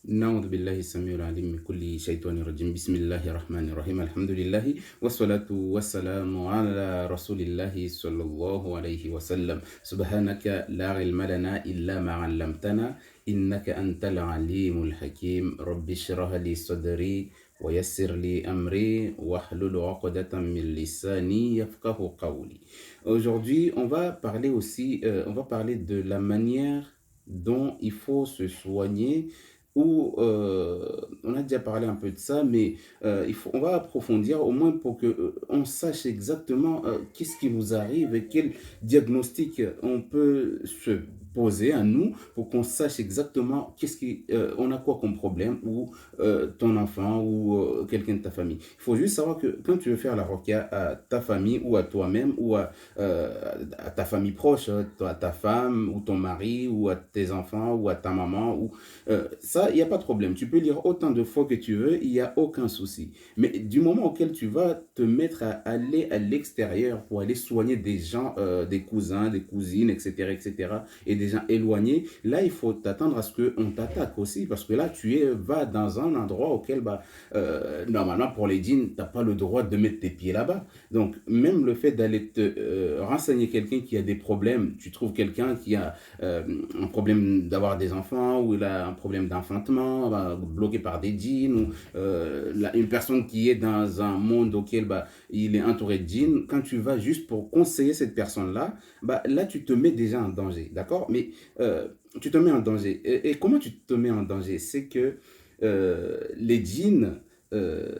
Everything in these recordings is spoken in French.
نعوذ بالله السميع العليم من كل شيطان رجيم بسم الله الرحمن الرحيم الحمد لله والصلاة والسلام على رسول الله صلى الله عليه وسلم سبحانك لا علم لنا إلا ما علمتنا إنك أنت العليم الحكيم رب اشرح لي صدري ويسر لي أمري واحلل عقدة من لساني يفقه قولي. Aujourd'hui, on va parler de la manière dont il faut se soigner ou on a déjà parlé un peu de ça, mais on va approfondir au moins pour que on sache exactement qu'est-ce qui nous arrive et quel diagnostic on peut se poser à nous pour qu'on sache exactement on a quoi comme problème ou ton enfant ou quelqu'un de ta famille. Il faut juste savoir que quand tu veux faire la roquia à ta famille ou à toi-même ou à ta famille proche, à ta femme ou ton mari ou à tes enfants ou à ta maman ou ça, il n'y a pas de problème. Tu peux lire autant de fois que tu veux, il n'y a aucun souci. Mais du moment auquel tu vas te mettre à aller à l'extérieur pour aller soigner des gens, des cousins, des cousines, etc., etc., et des gens éloignés, là, il faut t'attendre à ce qu'on t'attaque aussi, parce que là, vas dans un endroit auquel, normalement, pour les djinns, tu n'as pas le droit de mettre tes pieds là-bas. Donc, même le fait d'aller te renseigner quelqu'un qui a des problèmes, tu trouves quelqu'un qui a un problème d'avoir des enfants, ou il a un problème d'enfantement, bloqué par des djinns, ou une personne qui est dans un monde auquel il est entouré de djinns, quand tu vas juste pour conseiller cette personne-là, là tu te mets déjà en danger, d'accord? Mais tu te mets en danger. Et comment tu te mets en danger? C'est que les djinns, euh,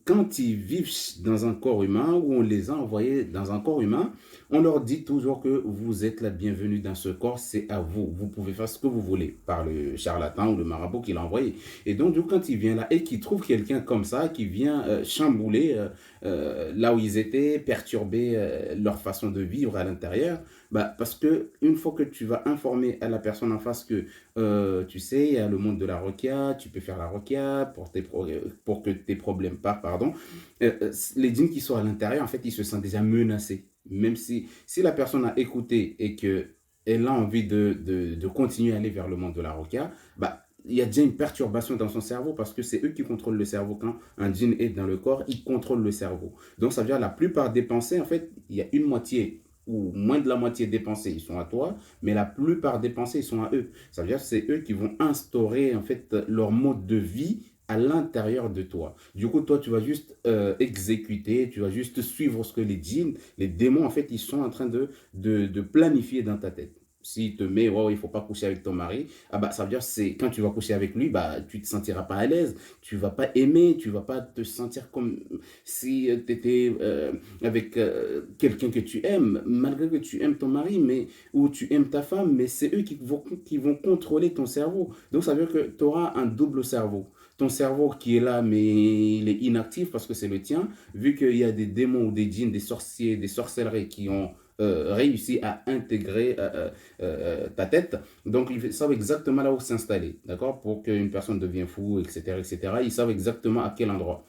quand ils vivent dans un corps humain, ou on les a envoyés dans un corps humain, on leur dit toujours que vous êtes la bienvenue dans ce corps, c'est à vous. Vous pouvez faire ce que vous voulez par le charlatan ou le marabout qui l'a envoyé. Et donc, du coup, quand il vient là et qu'il trouve quelqu'un comme ça qui vient chambouler là où ils étaient, perturber leur façon de vivre à l'intérieur, parce que une fois que tu vas informer à la personne en face que tu sais, il y a le monde de la roquia, tu peux faire la roquia pour que tes problèmes partent, pardon. Les djinns qui sont à l'intérieur, en fait, ils se sentent déjà menacés. Même si la personne a écouté et qu'elle a envie de continuer à aller vers le monde de la roquia, il y a déjà une perturbation dans son cerveau parce que c'est eux qui contrôlent le cerveau. Quand un djinn est dans le corps, ils contrôlent le cerveau. Donc ça veut dire la plupart des pensées, en fait, il y a une moitié ou moins de la moitié des pensées, ils sont à toi, mais la plupart des pensées, ils sont à eux. Ça veut dire que c'est eux qui vont instaurer en fait leur mode de vie à l'intérieur de toi. Du coup, toi, tu vas juste exécuter, tu vas juste suivre ce que les djinns, les démons, en fait, ils sont en train de planifier dans ta tête. S'il te met, oh, il ne faut pas coucher avec ton mari, ça veut dire que c'est quand tu vas coucher avec lui, tu ne te sentiras pas à l'aise, tu ne vas pas aimer, tu ne vas pas te sentir comme si tu étais avec quelqu'un que tu aimes, malgré que tu aimes ton mari, ou tu aimes ta femme, mais c'est eux qui vont contrôler ton cerveau. Donc ça veut dire que tu auras un double cerveau. Ton cerveau qui est là, mais il est inactif parce que c'est le tien, vu qu'il y a des démons ou des djinns, des sorciers, des sorcelleries qui ont réussi à intégrer ta tête. Donc, ils savent exactement là où s'installer, d'accord? Pour qu'une personne devienne fou, etc., etc. Ils savent exactement à quel endroit.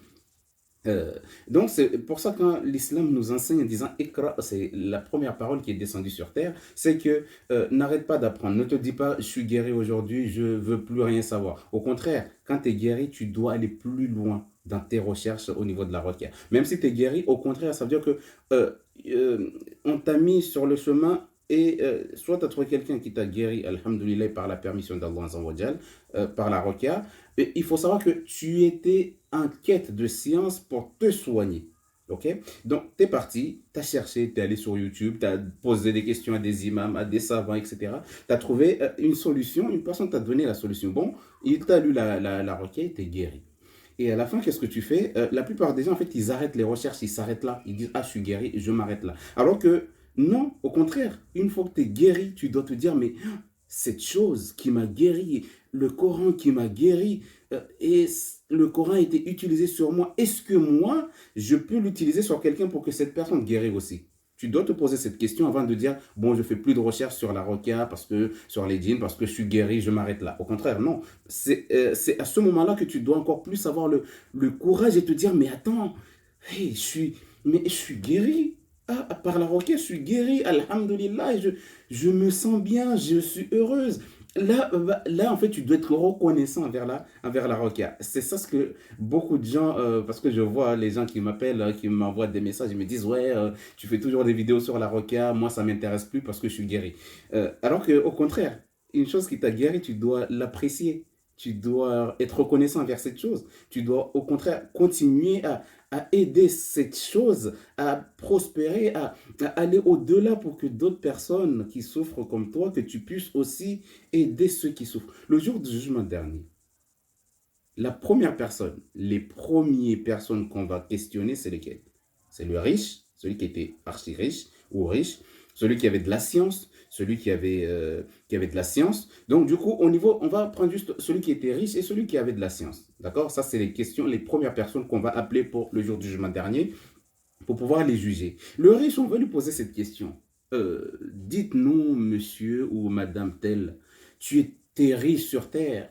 Euh, donc c'est pour ça que quand l'islam nous enseigne en disant Iqra, c'est la première parole qui est descendue sur terre, c'est que n'arrête pas d'apprendre, ne te dis pas je suis guéri aujourd'hui, je veux plus rien savoir. Au contraire, quand tu es guéri, tu dois aller plus loin dans tes recherches au niveau de la requête. Même si tu es guéri, au contraire, ça veut dire que euh, euh, on t'a mis sur le chemin et soit tu as trouvé quelqu'un qui t'a guéri, alhamdoulilah, par la permission d'Allah, par la requête, et il faut savoir que tu étais en quête de science pour te soigner. Ok? Donc, tu es parti, tu as cherché, tu es allé sur YouTube, tu as posé des questions à des imams, à des savants, etc. Tu as trouvé une solution, une personne t'a donné la solution. Bon, il t'a lu la requête, tu es guéri. Et à la fin, qu'est-ce que tu fais? La plupart des gens, en fait, ils arrêtent les recherches, ils s'arrêtent là. Ils disent, ah, je suis guéri, je m'arrête là. Alors que non, au contraire, une fois que tu es guéri, tu dois te dire, mais cette chose qui m'a guéri, le Coran qui m'a guéri, et le Coran a été utilisé sur moi, est-ce que moi, je peux l'utiliser sur quelqu'un pour que cette personne guérisse aussi? Tu dois te poser cette question avant de dire, bon, je fais plus de recherche sur la roquia, parce que sur les djinns, parce que je suis guéri, je m'arrête là. Au contraire, non. C'est à ce moment-là que tu dois encore plus avoir le courage et te dire, mais attends, hey, je suis guéri. Ah, par la roquette, je suis guéri, alhamdulillah, je me sens bien, je suis heureuse. Là, en fait, tu dois être reconnaissant envers la roquia. C'est ça ce que beaucoup de gens, parce que je vois les gens qui m'appellent, qui m'envoient des messages, ils me disent, ouais, tu fais toujours des vidéos sur la roquia, moi, ça m'intéresse plus parce que je suis guéri. Alors que, au contraire, une chose qui t'a guéri, tu dois l'apprécier. Tu dois être reconnaissant envers cette chose. Tu dois, au contraire, continuer à aider cette chose à prospérer, à aller au-delà pour que d'autres personnes qui souffrent comme toi, que tu puisses aussi aider ceux qui souffrent. Le jour du jugement dernier, la première personne, les premières personnes qu'on va questionner, c'est lesquelles? C'est le riche, celui qui était archi riche ou riche, celui qui avait de la science, celui qui avait de la science. Donc, du coup, au niveau, on va prendre juste celui qui était riche et celui qui avait de la science. D'accord? Ça, c'est les questions, les premières personnes qu'on va appeler pour le jour du jugement dernier pour pouvoir les juger. Le riche, on va lui poser cette question. Dites-nous, monsieur ou madame telle, tu étais riche sur terre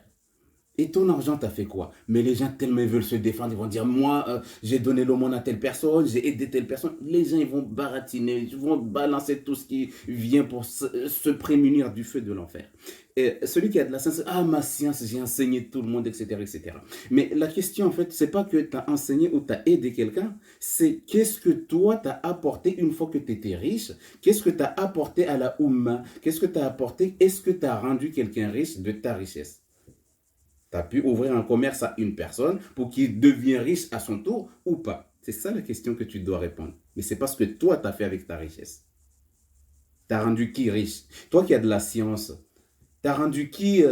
et ton argent t'a fait quoi? Mais les gens tellement ils veulent se défendre, ils vont dire moi j'ai donné l'aumône à telle personne, j'ai aidé telle personne. Les gens ils vont baratiner, ils vont balancer tout ce qui vient pour se prémunir du feu de l'enfer. Et celui qui a de la science, ah ma science, j'ai enseigné tout le monde, etc., etc. Mais la question en fait, c'est pas que tu as enseigné ou tu as aidé quelqu'un, c'est qu'est-ce que toi tu as apporté une fois que tu étais riche, qu'est-ce que tu as apporté à la Oumma, qu'est-ce que tu as apporté, est-ce que tu as rendu quelqu'un riche de ta richesse? Tu as pu ouvrir un commerce à une personne pour qu'il devienne riche à son tour ou pas? C'est ça la question que tu dois répondre. Mais c'est parce que toi, tu as fait avec ta richesse. Tu as rendu qui riche? Toi qui as de la science, tu as rendu qui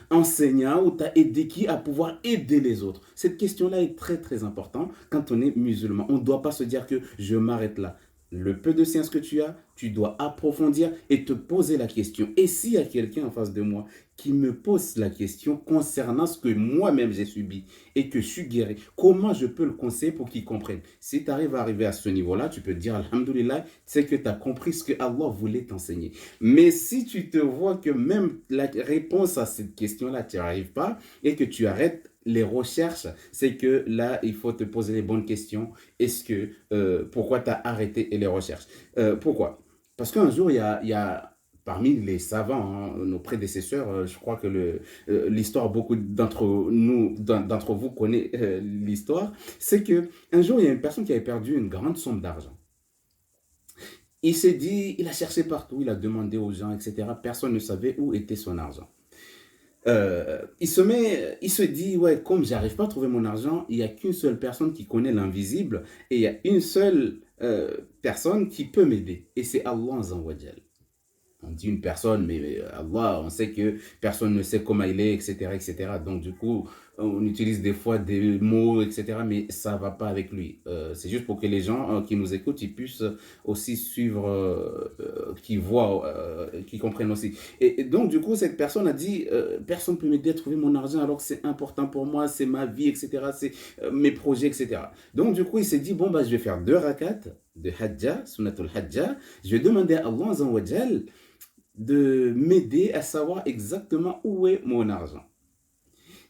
enseignant ou tu as aidé qui à pouvoir aider les autres? Cette question-là est très très importante quand on est musulman. On ne doit pas se dire que je m'arrête là. Le peu de science que tu dois approfondir et te poser la question. Et s'il y a quelqu'un en face de moi qui me pose la question concernant ce que moi-même j'ai subi et que je suis guéri, comment je peux le conseiller pour qu'il comprenne? Si tu arrives à arriver à ce niveau-là, tu peux te dire Alhamdulillah, c'est que tu as compris ce que Allah voulait t'enseigner. Mais si tu te vois que même la réponse à cette question-là, tu n'y arrives pas et que tu arrêtes les recherches, c'est que là, il faut te poser les bonnes questions. Est-ce que, pourquoi tu as arrêté les recherches? Pourquoi? Parce qu'un jour, il y a parmi les savants, hein, nos prédécesseurs, je crois que l'histoire, beaucoup d'entre vous connaissent l'histoire, c'est que un jour, il y a une personne qui avait perdu une grande somme d'argent. Il s'est dit, il a cherché partout, il a demandé aux gens, etc. Personne ne savait où était son argent. Il se dit, ouais, comme j'arrive pas à trouver mon argent, il n'y a qu'une seule personne qui connaît l'invisible et il y a une seule personne qui peut m'aider. Et c'est Allah Azawajal. On dit une personne, mais Allah, on sait que personne ne sait comment il est, etc., etc. Donc, du coup, on utilise des fois des mots, etc., mais ça ne va pas avec lui. C'est juste pour que les gens qui nous écoutent, ils puissent aussi suivre, qui voient, qui comprennent aussi. Et donc, du coup, cette personne a dit, personne ne peut m'aider à trouver mon argent alors que c'est important pour moi, c'est ma vie, etc., c'est mes projets, etc. Donc, du coup, il s'est dit, bon, bah, je vais faire 2 rakats de Hajjah, Sunnatul Hajjah. Je vais demander à Allah Azawajal de m'aider à savoir exactement où est mon argent.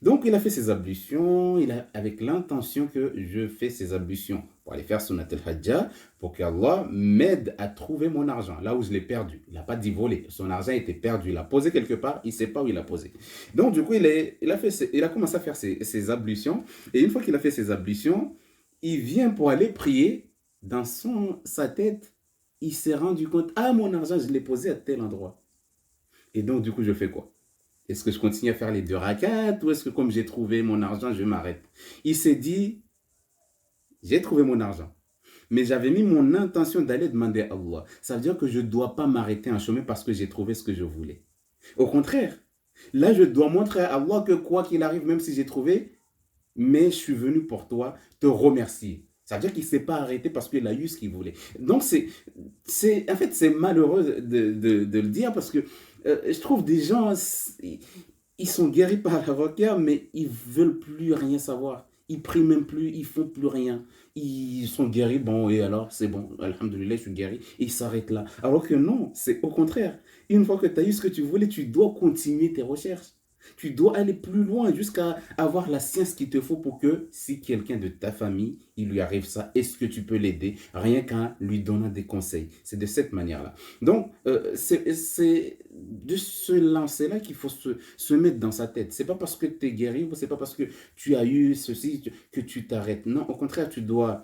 Donc, il a fait ses ablutions, avec l'intention que je fais ses ablutions pour aller faire Sunnat al-Hajjah, pour qu'Allah m'aide à trouver mon argent, là où je l'ai perdu. Il n'a pas dit voler, son argent était perdu, il l'a posé quelque part, il ne sait pas où il l'a posé. Donc, du coup, il a commencé à faire ses ablutions, et une fois qu'il a fait ses ablutions, il vient pour aller prier. Dans sa tête, il s'est rendu compte, ah, mon argent, je l'ai posé à tel endroit. Et donc, du coup, je fais quoi? Est-ce que je continue à faire les 2 rakats ou est-ce que comme j'ai trouvé mon argent, je m'arrête? Il s'est dit, j'ai trouvé mon argent. Mais j'avais mis mon intention d'aller demander à Allah. Ça veut dire que je ne dois pas m'arrêter en chemin parce que j'ai trouvé ce que je voulais. Au contraire, là, je dois montrer à Allah que quoi qu'il arrive, même si j'ai trouvé, mais je suis venu pour toi te remercier. Ça veut dire qu'il ne s'est pas arrêté parce qu'il a eu ce qu'il voulait. Donc, en fait, c'est malheureux de le dire parce que je trouve des gens, ils sont guéris par la roquette, mais ils ne veulent plus rien savoir. Ils prient même plus, ils font plus rien. Ils sont guéris, bon, et alors, c'est bon, alhamdoulilah, je suis guéri. Et ils s'arrêtent là. Alors que non, c'est au contraire. Une fois que tu as eu ce que tu voulais, tu dois continuer tes recherches. Tu dois aller plus loin jusqu'à avoir la science qu'il te faut pour que si quelqu'un de ta famille, il lui arrive ça, est-ce que tu peux l'aider rien qu'en lui donnant des conseils. C'est de cette manière-là. Donc, c'est de ce lancer-là qu'il faut se mettre dans sa tête. C'est pas parce que tu es guéri ou c'est pas parce que tu as eu ceci que tu t'arrêtes. Non, au contraire, tu dois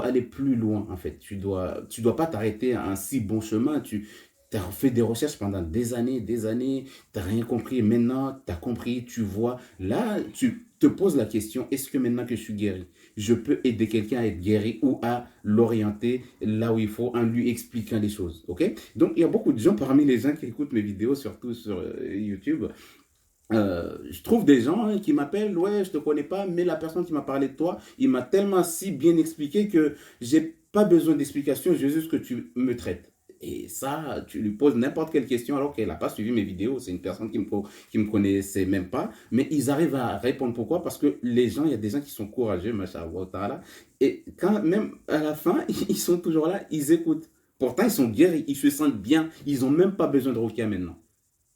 aller plus loin, en fait. Tu dois pas t'arrêter à un si bon chemin. Tu as fait des recherches pendant des années, tu n'as rien compris. Maintenant, tu as compris, tu vois. Là, tu te poses la question, est-ce que maintenant que je suis guéri, je peux aider quelqu'un à être guéri ou à l'orienter là où il faut en lui expliquant les choses, ok? Donc, il y a beaucoup de gens parmi les gens qui écoutent mes vidéos, surtout sur YouTube, je trouve des gens qui m'appellent, ouais, je te connais pas, mais la personne qui m'a parlé de toi, il m'a tellement si bien expliqué que j'ai pas besoin d'explication, je veux juste que tu me traites. Et ça, tu lui poses n'importe quelle question alors qu'elle n'a pas suivi mes vidéos. C'est une personne qui me connaissait même pas. Mais ils arrivent à répondre. Pourquoi? Parce que les gens, il y a des gens qui sont courageux, machallah. Et quand même à la fin, ils sont toujours là, ils écoutent. Pourtant, ils sont guéris, ils se sentent bien. Ils n'ont même pas besoin de Rukia maintenant.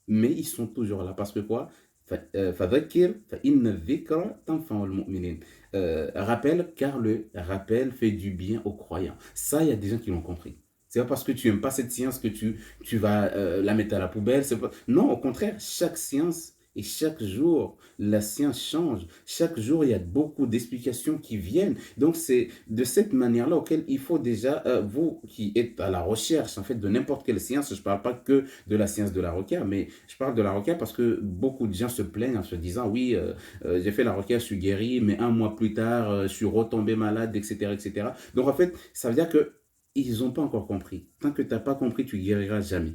Mais ils sont toujours là. Parce que quoi? فذكر فإن الذكرى تنفع المؤمنين. Rappelle, car le rappel fait du bien aux croyants. Ça, il y a des gens qui l'ont compris. C'est pas parce que tu n'aimes pas cette science que tu vas la mettre à la poubelle. Pas... Non, au contraire, chaque science et chaque jour, la science change. Chaque jour, il y a beaucoup d'explications qui viennent. Donc, c'est de cette manière-là auquel il faut déjà, vous qui êtes à la recherche, en fait, de n'importe quelle science, je ne parle pas que de la science de la roquette, mais je parle de la roquette parce que beaucoup de gens se plaignent en se disant, oui, j'ai fait la roquette, je suis guéri, mais un mois plus tard, je suis retombé malade, etc., etc. Donc, en fait, ça veut dire que ils n'ont pas encore compris. Tant que tu n'as pas compris, tu guériras jamais.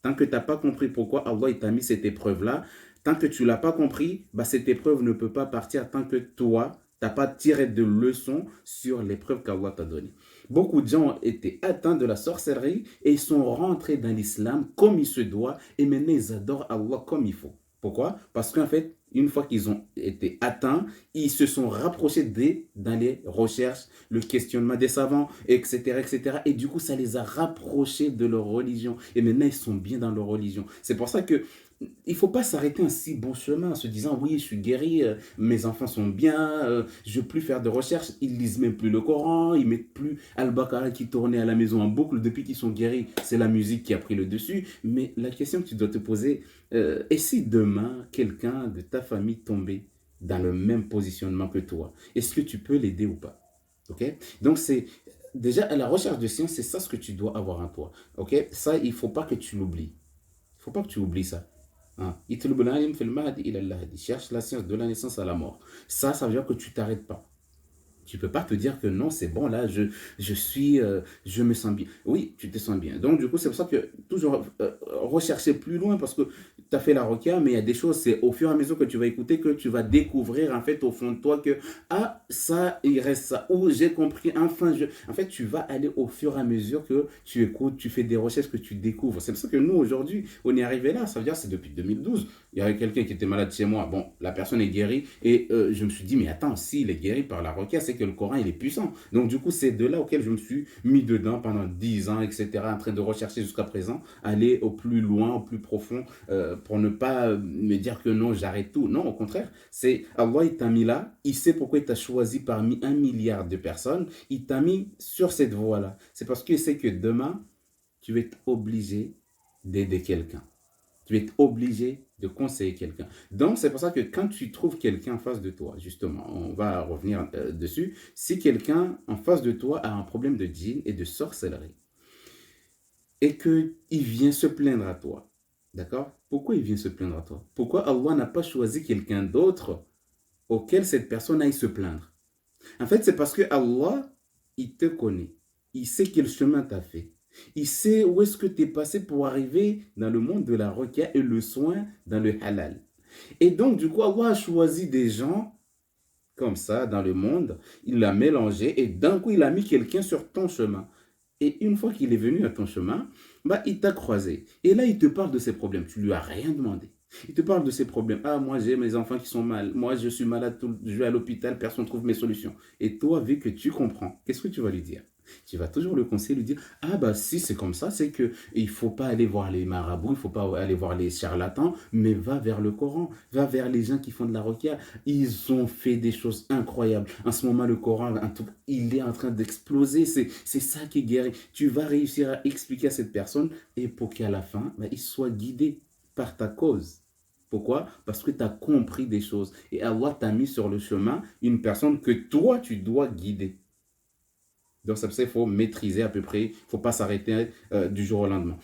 Tant que tu n'as pas compris pourquoi Allah t'a mis cette épreuve-là, tant que tu ne l'as pas compris, bah, cette épreuve ne peut pas partir tant que toi, tu n'as pas tiré de leçons sur l'épreuve qu'Allah t'a donnée. Beaucoup de gens ont été atteints de la sorcellerie et ils sont rentrés dans l'islam comme il se doit et maintenant ils adorent Allah comme il faut. Pourquoi? Parce qu'en fait, une fois qu'ils ont été atteints, ils se sont rapprochés dans les recherches, le questionnement des savants, etc., etc. Et du coup, ça les a rapprochés de leur religion. Et maintenant, ils sont bien dans leur religion. C'est pour ça que il ne faut pas s'arrêter un si bon chemin en se disant oui, je suis guéri, mes enfants sont bien, je ne veux plus faire de recherche. Ils lisent même plus le Coran, ils mettent plus Al-Baqarah qui tournait à la maison en boucle depuis qu'ils sont guéris. C'est la musique qui a pris le dessus. Mais la question que tu dois te poser, et si demain quelqu'un de ta famille tombait dans le même positionnement que toi, est-ce que tu peux l'aider ou pas? Ok? Donc c'est déjà à la recherche de science, c'est ça ce que tu dois avoir en toi. Ok? Ça, il ne faut pas que tu l'oublies. Il ne faut pas que tu oublies ça. Hein. Cherche la science de la naissance à la mort. Ça veut dire que tu t'arrêtes pas. Tu ne peux pas te dire que non, c'est bon, là, je me sens bien. Oui, tu te sens bien. Donc, du coup, c'est pour ça que toujours rechercher plus loin parce que tu as fait la roquette, mais il y a des choses, c'est au fur et à mesure que tu vas écouter que tu vas découvrir, en fait, au fond de toi que, ah, ça, il reste ça. Ou j'ai compris, enfin, en fait, tu vas aller au fur et à mesure que tu écoutes, tu fais des recherches, que tu découvres. C'est pour ça que nous, aujourd'hui, on est arrivé là. Ça veut dire que c'est depuis 2012. Il y avait quelqu'un qui était malade chez moi. Bon, la personne est guérie et je me suis dit, mais attends, s'il est guéri par la roquette, c'est que le Coran, il est puissant. Donc, du coup, c'est de là auquel je me suis mis dedans pendant 10 ans, etc., en train de rechercher jusqu'à présent, aller au plus loin, au plus profond, pour ne pas me dire que non, j'arrête tout. Non, au contraire, c'est Allah, il t'a mis là, il sait pourquoi il t'a choisi parmi 1 milliard de personnes, il t'a mis sur cette voie-là. C'est parce qu'il sait que demain, tu vas être obligé d'aider quelqu'un. Tu vas être obligé de conseiller quelqu'un. Donc, c'est pour ça que quand tu trouves quelqu'un en face de toi, justement, on va revenir dessus, si quelqu'un en face de toi a un problème de djinn et de sorcellerie, et qu'il vient se plaindre à toi, d'accord? Pourquoi il vient se plaindre à toi? Pourquoi Allah n'a pas choisi quelqu'un d'autre auquel cette personne aille se plaindre? En fait, c'est parce que Allah, il te connaît. Il sait quel chemin tu as fait. Il sait où est-ce que tu es passé pour arriver dans le monde de la requête et le soin dans le halal. Et donc, du coup, Allah a choisi des gens comme ça dans le monde. Il l'a mélangé et d'un coup, il a mis quelqu'un sur ton chemin. Et une fois qu'il est venu à ton chemin, bah, il t'a croisé. Et là, il te parle de ses problèmes. Tu lui as rien demandé. Il te parle de ses problèmes. Ah, moi, j'ai mes enfants qui sont mal. Moi, je suis malade. Je vais à l'hôpital. Personne ne trouve mes solutions. Et toi, vu que tu comprends, qu'est-ce que tu vas lui dire? Tu vas toujours le conseiller, lui dire, ah bah si c'est comme ça, c'est que il faut pas aller voir les marabouts, il faut pas aller voir les charlatans, mais va vers le Coran, va vers les gens qui font de la ruqya. Ils ont fait des choses incroyables. En ce moment, le Coran, il est en train d'exploser. C'est ça qui guérit. Tu vas réussir à expliquer à cette personne et pour qu'à la fin, bah, il soit guidé par ta cause. Pourquoi? Parce que tu as compris des choses. Et Allah t'a mis sur le chemin une personne que toi, tu dois guider. Donc, c'est pour ça qu'il faut maîtriser à peu près, il ne faut pas s'arrêter du jour au lendemain.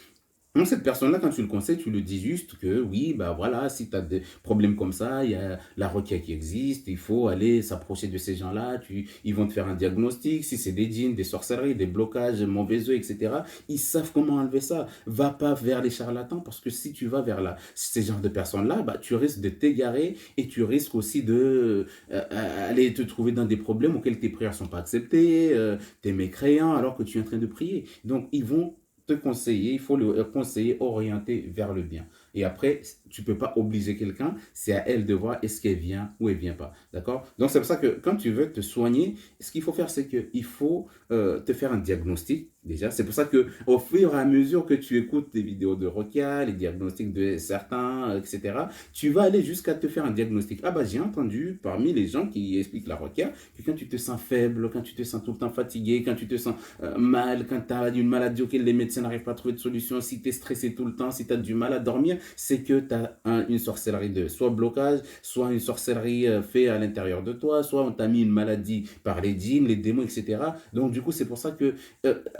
Donc, cette personne-là, quand tu le conseilles, tu lui dis juste que oui, bah voilà, si tu as des problèmes comme ça, il y a la requête qui existe, il faut aller s'approcher de ces gens-là, ils vont te faire un diagnostic, si c'est des djinns, des sorcelleries, des blocages, mauvais œufs, etc. Ils savent comment enlever ça. Va pas vers les charlatans, parce que si tu vas vers ces genres de personnes-là, bah, tu risques de t'égarer et tu risques aussi de aller te trouver dans des problèmes auxquels tes prières ne sont pas acceptées, tu es mécréant alors que tu es en train de prier. Donc, ils vont te conseiller, il faut le conseiller, orienter vers le bien. Et après, tu ne peux pas obliger quelqu'un, c'est à elle de voir est-ce qu'elle vient ou elle ne vient pas. D'accord? Donc c'est pour ça que quand tu veux te soigner, ce qu'il faut faire, c'est qu'il faut te faire un diagnostic déjà. C'est pour ça qu'au fur et à mesure que tu écoutes des vidéos de Rokia, les diagnostics de certains, etc., tu vas aller jusqu'à te faire un diagnostic. Ah bah j'ai entendu parmi les gens qui expliquent la Rokia que quand tu te sens faible, quand tu te sens tout le temps fatigué, quand tu te sens mal, quand tu as une maladie auquel les médecins n'arrivent pas à trouver de solution, si tu es stressé tout le temps, si tu as du mal à dormir, c'est que tu as une sorcellerie de soit blocage, soit une sorcellerie faite à l'intérieur de toi, soit on t'a mis une maladie par les djinns, les démons, etc. Donc du coup, c'est pour ça que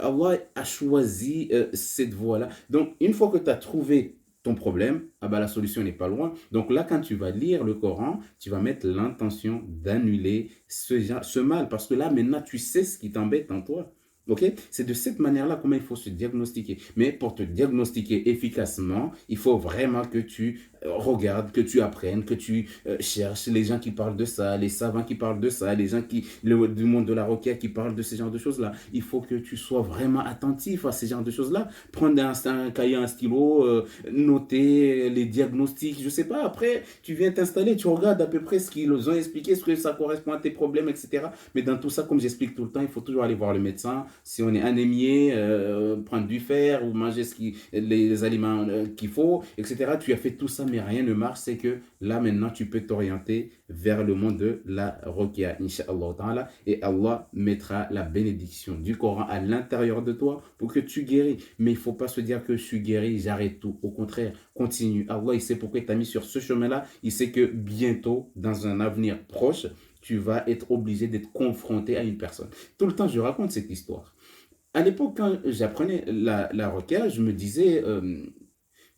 Allah a choisi cette voie-là. Donc une fois que tu as trouvé ton problème, ah bah, la solution n'est pas loin. Donc là, quand tu vas lire le Coran, tu vas mettre l'intention d'annuler ce mal. Parce que là, maintenant, tu sais ce qui t'embête en toi. Ok? C'est de cette manière-là comment il faut se diagnostiquer. Mais pour te diagnostiquer efficacement, il faut vraiment que tu regardes, que tu apprennes, que tu cherches les gens qui parlent de ça, les savants qui parlent de ça, les gens du monde de la requête qui parlent de ce genre de choses-là. Il faut que tu sois vraiment attentif à ces genres de choses-là. Prendre un cahier, un stylo, noter les diagnostics, je sais pas. Après, tu viens t'installer, tu regardes à peu près ce qu'ils ont expliqué, ce que ça correspond à tes problèmes, etc. Mais dans tout ça, comme j'explique tout le temps, il faut toujours aller voir le médecin. Si on est anémié, prendre du fer ou manger les aliments qu'il faut, etc. Tu as fait tout ça, mais rien ne marche. C'est que là, maintenant, tu peux t'orienter vers le monde de la Ruqya, Inch'Allah ta'ala, et Allah mettra la bénédiction du Coran à l'intérieur de toi pour que tu guéris. Mais il ne faut pas se dire que je suis guéri, j'arrête tout. Au contraire, continue. Allah, il sait pourquoi il t'a mis sur ce chemin-là. Il sait que bientôt, dans un avenir proche, tu vas être obligé d'être confronté à une personne. Tout le temps, je raconte cette histoire. À l'époque, quand j'apprenais la Ruqya, je me disais,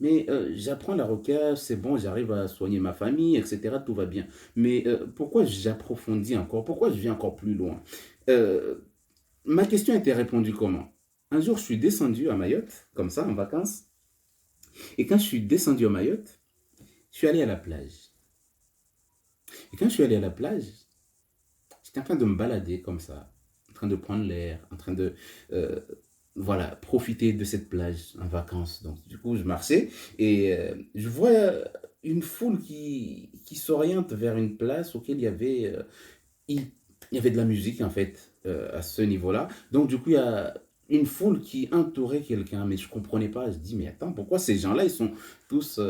mais j'apprends la Ruqya, c'est bon, j'arrive à soigner ma famille, etc., tout va bien. Mais pourquoi j'approfondis encore? Pourquoi je vais encore plus loin? Euh, Ma question était répondue comment? Un jour, je suis descendu à Mayotte, comme ça, en vacances. Et quand je suis descendu à Mayotte, je suis allé à la plage. Et quand je suis allé à la plage, j'étais en train de me balader comme ça, en train de prendre l'air, en train de euh, voilà, profiter de cette plage en vacances. Donc, du coup, je marchais et je vois une foule qui s'oriente vers une place auquel il, il y avait de la musique, en fait, à ce niveau-là. Donc, du coup, il y a une foule qui entourait quelqu'un, mais je ne comprenais pas. Je dis, mais attends, pourquoi ces gens-là, ils sont tous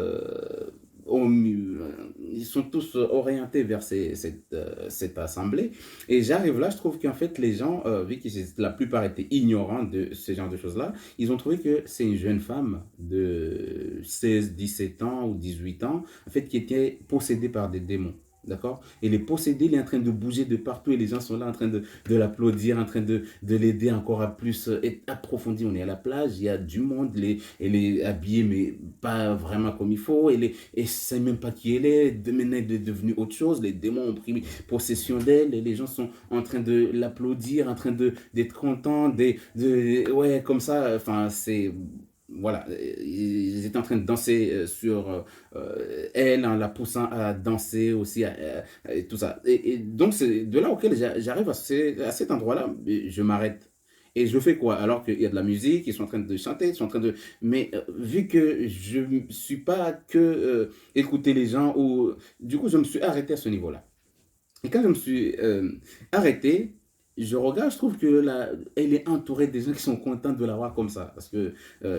ils sont tous orientés vers cette assemblée. Et j'arrive là, je trouve qu'en fait, les gens, vu que la plupart étaient ignorants de ce genre de choses-là, ils ont trouvé que c'est une jeune femme de 16, 17 ans ou 18 ans, en fait, qui était possédée par des démons. D'accord? Et les possédés, il est en train de bouger de partout et les gens sont là en train de l'applaudir, en train de l'aider encore à plus approfondir. On est à la plage, il y a du monde, elle est habillée, mais pas vraiment comme il faut. Et ne sait même pas qui elle est. Maintenant, elle est devenue autre chose. Les démons ont pris possession d'elle et les gens sont en train de l'applaudir, en train d'être contents. Ouais, comme ça. Enfin, c'est. Voilà, ils étaient en train de danser sur elle, en la poussant à danser aussi, et tout ça. Et donc, c'est de là auquel j'arrive à cet endroit-là, je m'arrête. Et je fais quoi? Alors qu'il y a de la musique, ils sont en train de chanter, ils sont en train de... Mais vu que je ne suis pas que écouter les gens, du coup, je me suis arrêté à ce niveau-là. Et quand je me suis arrêté, je regarde, je trouve que là, elle est entourée des gens qui sont contents de la voir comme ça. Parce que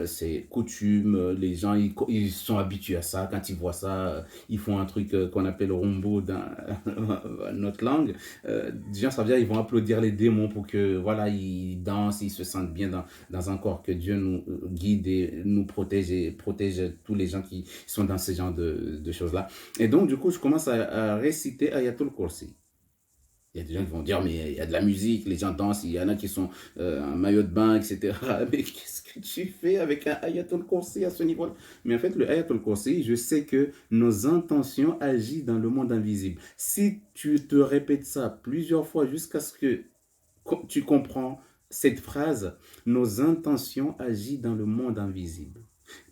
c'est coutume, les gens, ils sont habitués à ça. Quand ils voient ça, ils font un truc qu'on appelle rumbo dans notre langue. Les gens, ça veut dire ils vont applaudir les démons pour que, voilà, ils dansent, ils se sentent bien dans un corps. Que Dieu nous guide et nous protège et protège tous les gens qui sont dans ce genre de choses-là. Et donc, du coup, je commence à réciter Ayatul Kursi. Il y a des gens qui vont dire, mais il y a de la musique, les gens dansent, il y en a qui sont en maillot de bain, etc. Mais qu'est-ce que tu fais avec un Ayatul Kursi à ce niveau-là? Mais en fait, le Ayatul Kursi, je sais que nos intentions agissent dans le monde invisible. Si tu te répètes ça plusieurs fois jusqu'à ce que tu comprends cette phrase, nos intentions agissent dans le monde invisible.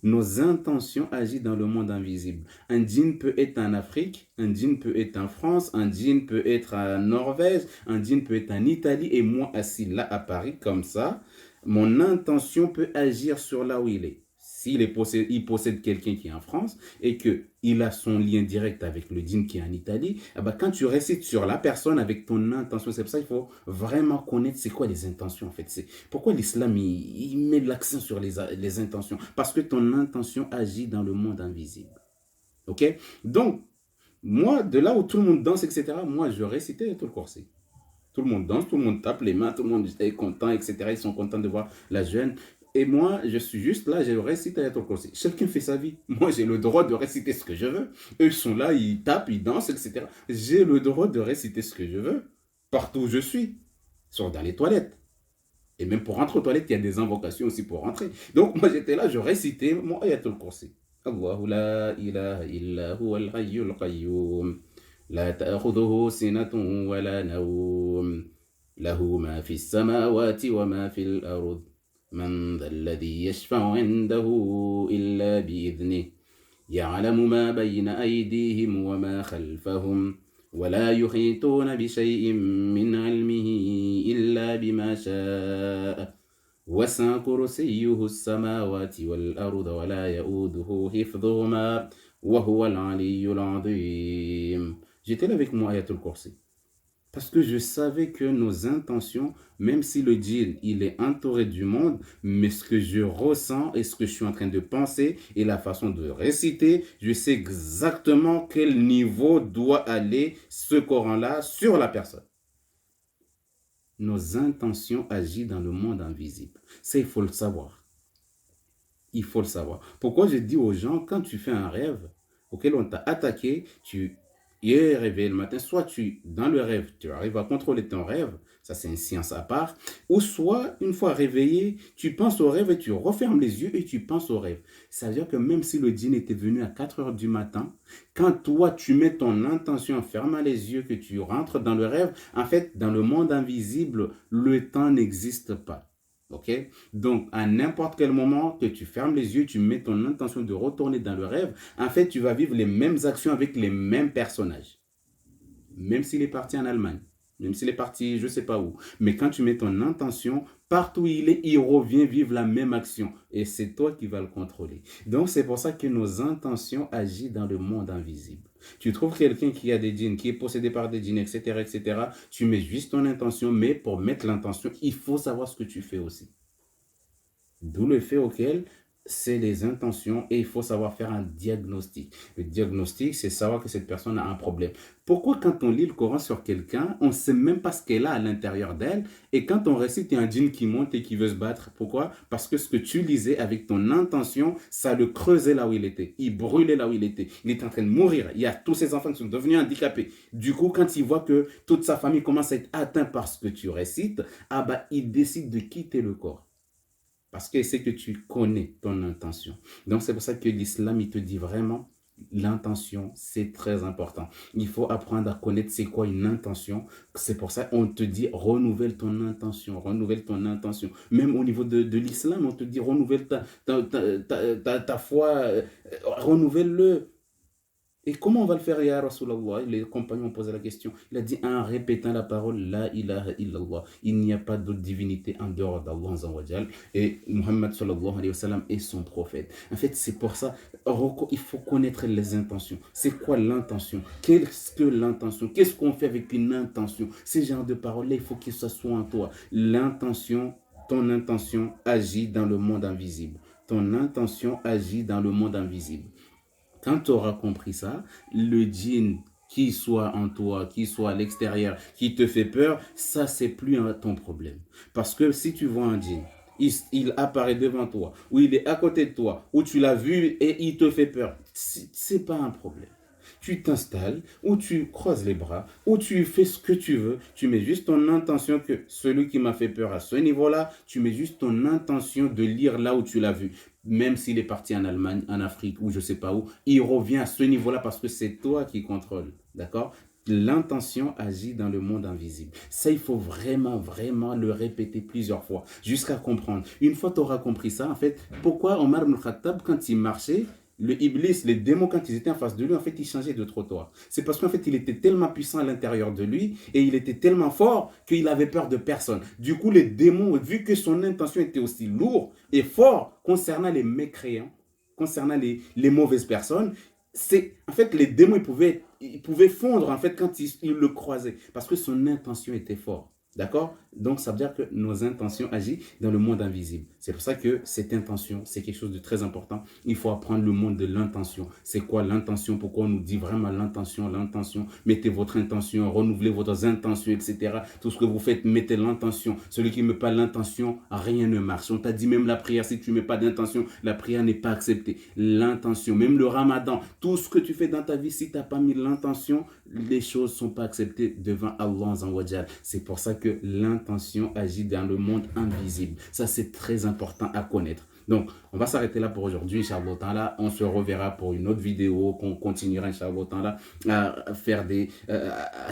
Nos intentions agissent dans le monde invisible. Un djinn peut être en Afrique, un djinn peut être en France, un djinn peut être en Norvège, un djinn peut être en Italie, et moi assis là à Paris comme ça, mon intention peut agir sur là où il est. S'il il possède quelqu'un qui est en France et qu'il a son lien direct avec le djinn qui est en Italie, eh ben, quand tu récites sur la personne avec ton intention, c'est pour ça qu'il faut vraiment connaître c'est quoi les intentions en fait. C'est pourquoi l'islam il met l'accent sur les intentions. Parce que ton intention agit dans le monde invisible. Ok? Donc, moi, de là où tout le monde danse, etc., moi, je récitais tout le corset. Tout le monde danse, tout le monde tape les mains, tout le monde est content, etc. Ils sont contents de voir la jeune. Et moi, je suis juste là, je récite Ayatul Kursi. Chacun fait sa vie. Moi, j'ai le droit de réciter ce que je veux. Eux, ils sont là, ils tapent, ils dansent, etc. J'ai le droit de réciter ce que je veux. Partout où je suis. Sauf dans les toilettes. Et même pour rentrer aux toilettes, il y a des invocations aussi pour rentrer. Donc, moi, j'étais là, je récitais mon Ayatul Kursi. Allahu la ilaha illa huwa al-hayyul qayyum. لا تأخذه سنة ولا نوم له ما في السماوات وما في الأرض من ذا الذي يشفع عنده إلا بإذنه يعلم ما بين أيديهم وما خلفهم ولا يحيطون بشيء من علمه إلا بما شاء وسع كرسيه السماوات والأرض ولا يؤوده حفظهما وهو العلي العظيم. J'étais là avec mon Ayatul Kursi. Parce que je savais que nos intentions, même si le djinn, il est entouré du monde, mais ce que je ressens et ce que je suis en train de penser et la façon de réciter, je sais exactement quel niveau doit aller ce Coran-là sur la personne. Nos intentions agissent dans le monde invisible. Ça, il faut le savoir. Il faut le savoir. Pourquoi je dis aux gens, quand tu fais un rêve auquel on t'a attaqué, tu es réveillé le matin, soit dans le rêve, tu arrives à contrôler ton rêve, ça c'est une science à part, ou soit, une fois réveillé, tu penses au rêve et tu refermes les yeux et tu penses au rêve. Ça veut dire que même si le djinn était venu à 4 heures du matin, quand toi tu mets ton intention en fermant les yeux, que tu rentres dans le rêve, en fait, dans le monde invisible, le temps n'existe pas. Ok? Donc, à n'importe quel moment que tu fermes les yeux, tu mets ton intention de retourner dans le rêve, en fait, tu vas vivre les mêmes actions avec les mêmes personnages. Même s'il est parti en Allemagne, même s'il est parti je ne sais pas où. Mais quand tu mets ton intention, partout où il est, il revient vivre la même action. Et c'est toi qui vas le contrôler. Donc, c'est pour ça que nos intentions agissent dans le monde invisible. Tu trouves quelqu'un qui a des djinns, qui est possédé par des djinns, etc., etc. Tu mets juste ton intention, mais pour mettre l'intention, il faut savoir ce que tu fais aussi. D'où le fait auquel c'est les intentions et il faut savoir faire un diagnostic. Le diagnostic, c'est savoir que cette personne a un problème. Pourquoi quand on lit le Coran sur quelqu'un, on ne sait même pas ce qu'elle a à l'intérieur d'elle et quand on récite, il y a un djinn qui monte et qui veut se battre. Pourquoi? Parce que ce que tu lisais avec ton intention, ça le creusait là où il était. Il brûlait là où il était. Il était en train de mourir. Il y a tous ses enfants qui sont devenus handicapés. Du coup, quand il voit que toute sa famille commence à être atteinte par ce que tu récites, ah bah, il décide de quitter le corps. Parce que c'est que tu connais ton intention. Donc, c'est pour ça que l'islam, il te dit vraiment, l'intention, c'est très important. Il faut apprendre à connaître c'est quoi une intention. C'est pour ça qu'on te dit, renouvelle ton intention, renouvelle ton intention. Même au niveau de l'islam, on te dit, renouvelle ta foi, renouvelle-le. Et comment on va le faire, ya Rasulallah? Les compagnons ont posé la question. Il a dit en répétant la parole La ilaha illallah. Il n'y a pas d'autre divinité en dehors d'Allah Azza wa Jal. Et Muhammad sallallahu alayhi wa sallam est son prophète. En fait, c'est pour ça, il faut connaître les intentions. C'est quoi l'intention? Qu'est-ce que l'intention? Qu'est-ce qu'on fait avec une intention? Ces genres de paroles-là, il faut que ça soit en toi. L'intention, ton intention agit dans le monde invisible. Ton intention agit dans le monde invisible. Quand tu auras compris ça, le djinn qui soit en toi, qui soit à l'extérieur, qui te fait peur, ça c'est plus ton problème. Parce que si tu vois un djinn, il apparaît devant toi, ou il est à côté de toi, ou tu l'as vu et il te fait peur, c'est pas un problème. Tu t'installes, ou tu croises les bras, ou tu fais ce que tu veux, tu mets juste ton intention que celui qui m'a fait peur à ce niveau-là, tu mets juste ton intention de lire là où tu l'as vu. Même s'il est parti en Allemagne, en Afrique ou je ne sais pas où, il revient à ce niveau-là parce que c'est toi qui contrôles. D'accord? L'intention agit dans le monde invisible. Ça, il faut vraiment, vraiment le répéter plusieurs fois jusqu'à comprendre. Une fois tu auras compris ça, en fait, pourquoi Omar ibn Khattab, quand il marchait, le Iblis, les démons, quand ils étaient en face de lui, en fait, ils changeaient de trottoir. C'est parce qu'en fait, il était tellement puissant à l'intérieur de lui et il était tellement fort qu'il avait peur de personne. Du coup, les démons, vu que son intention était aussi lourde et forte concernant les mécréants, concernant les mauvaises personnes, en fait, les démons, ils pouvaient fondre en fait quand ils le croisaient parce que son intention était forte. D'accord? Donc, ça veut dire que nos intentions agissent dans le monde invisible. C'est pour ça que cette intention, c'est quelque chose de très important. Il faut apprendre le monde de l'intention. C'est quoi l'intention? Pourquoi on nous dit vraiment l'intention, l'intention? Mettez votre intention, renouvelez votre intention, etc. Tout ce que vous faites, mettez l'intention. Celui qui ne met pas l'intention, rien ne marche. On t'a dit même la prière, si tu ne mets pas d'intention, la prière n'est pas acceptée. L'intention, même le ramadan, tout ce que tu fais dans ta vie, si tu n'as pas mis l'intention, les choses ne sont pas acceptées devant Allah Azza wa Jal. C'est pour ça que l'intention agit dans le monde invisible. Ça, c'est très important à connaître. Donc, on va s'arrêter là pour aujourd'hui, Inch'Allah. On se reverra pour une autre vidéo, qu'on continuera, Inch'Allah, à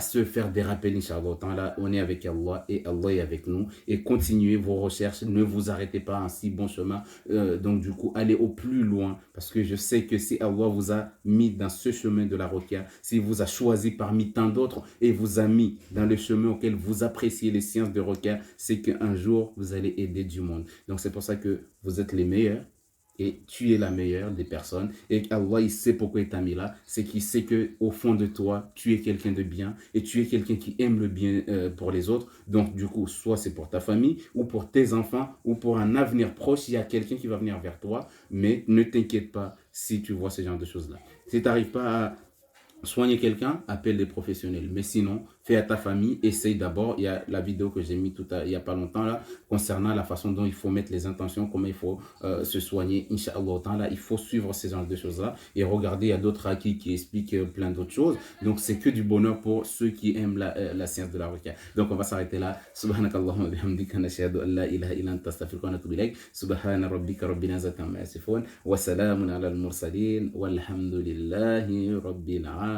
se faire des rappels, Inch'Allah. On est avec Allah et Allah est avec nous. Et continuez vos recherches, ne vous arrêtez pas en si bon chemin. Donc, du coup, allez au plus loin, parce que je sais que si Allah vous a mis dans ce chemin de la Ruqya, s'il vous a choisi parmi tant d'autres et vous a mis dans le chemin auquel vous appréciez les sciences de Ruqya, c'est qu'un jour, vous allez aider du monde. Donc, c'est pour ça que vous êtes les meilleurs et tu es la meilleure des personnes et Allah il sait pourquoi il t'a mis là, c'est qu'il sait que au fond de toi tu es quelqu'un de bien et tu es quelqu'un qui aime le bien pour les autres. Donc du coup, soit c'est pour ta famille ou pour tes enfants ou pour un avenir proche, il y a quelqu'un qui va venir vers toi, mais ne t'inquiète pas si tu vois ce genre de choses là. Si tu n'arrives pas à soigner quelqu'un, appelle des professionnels. Mais sinon, fais à ta famille, essaye d'abord. Il y a la vidéo que j'ai mis il n'y a pas longtemps là, concernant la façon dont il faut mettre les intentions, comment il faut se soigner. Inch'Allah, il faut suivre ces genres de choses-là. Et regardez, il y a d'autres acquis qui expliquent plein d'autres choses. Donc, c'est que du bonheur pour ceux qui aiment la science de la ruqya. Donc, on va s'arrêter là. Subhanakallahumma bihamdika nashhadu an la ilaha illa anta astaghfiruka wa atubu ilayk. Subhana rabbika rabbil izzati amma yasifun. Wa salamun ala al-mursalin. Walhamdulillahi rabbil alamin.